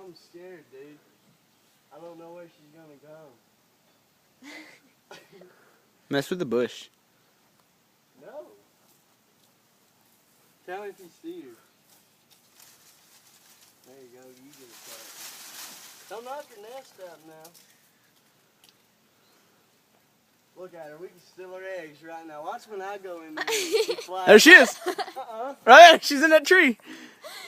I'm scared, dude. I don't know where she's gonna go. Mess with the bush. No. Tell me if you see her. There you go, you get a shot. Don't knock her nest out now. Look at her, we can steal her eggs right now. Watch when I go in there. There she is! Right there, she's in that tree.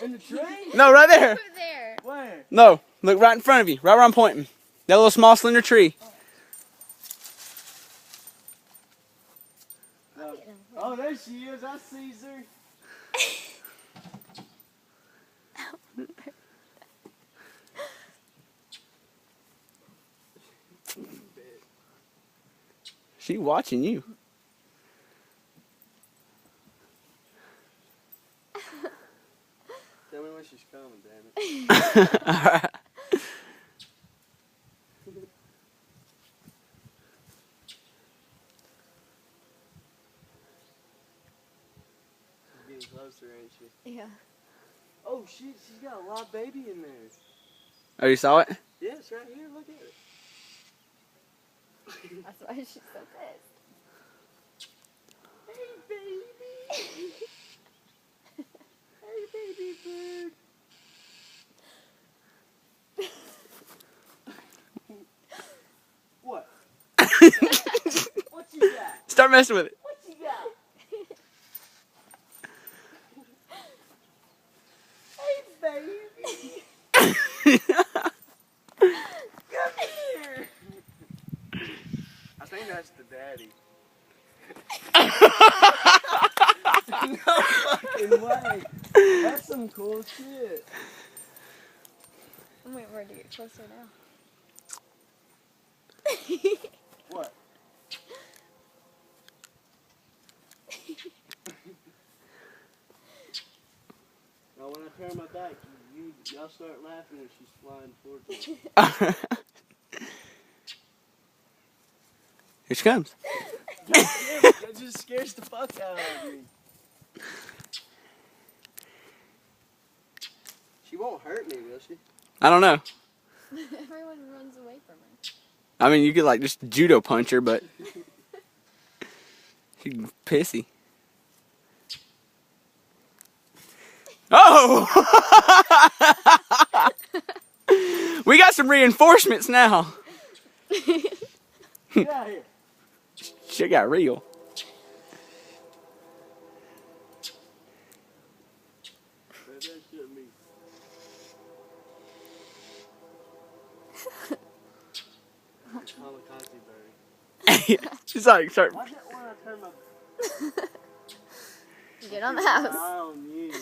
In the tree? No, right there. Over there. Where? No, look right in front of you, right where I'm pointing. That little small slender tree. No. Oh, there she is. I see her. She watching you. Tell me when she's coming, damn it. Alright. She's getting closer, ain't she? Yeah. Oh, she's got a live baby in there. Oh, you saw it? Yeah, it's right here. Look at it. That's why she's so pissed. Hey, baby. Hey, baby bird. What? What you got? Start messing with it. What you got? Hey, baby. Come here. I think that's the daddy. No fucking way. That's some cool shit. I'm waiting for her to get closer now. What? Now when I turn my back, y'all start laughing when she's flying towards me. Here she comes. That just scares the fuck out of me. She won't hurt me, will she? I don't know. Everyone runs away from her. I mean, you could like just judo punch her, but she's pissy. Oh! We got some reinforcements now. Get out of here. Shit got real. That shouldn't be. Kamikaze bird. She's like, start. Why did when I turn my Get on the house. eye on you?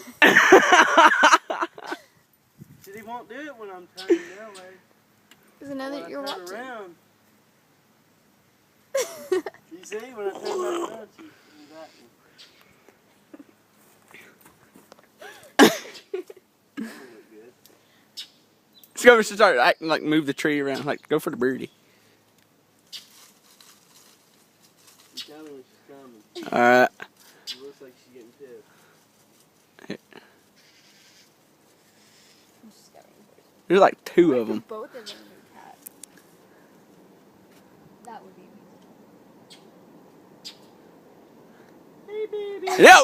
See, he won't do it when I'm turning that way. Because I know that you're When I turn watching. around. You see, when I turn back around, she's got me. That would look good. Let's go over and start acting like move the tree around. Like, go for the birdie. You tell me when she's coming. Alright. It looks like she's getting pissed. I'm just getting bored. There's like two of them. Both of them are cats. That would be Hey, baby. Yo!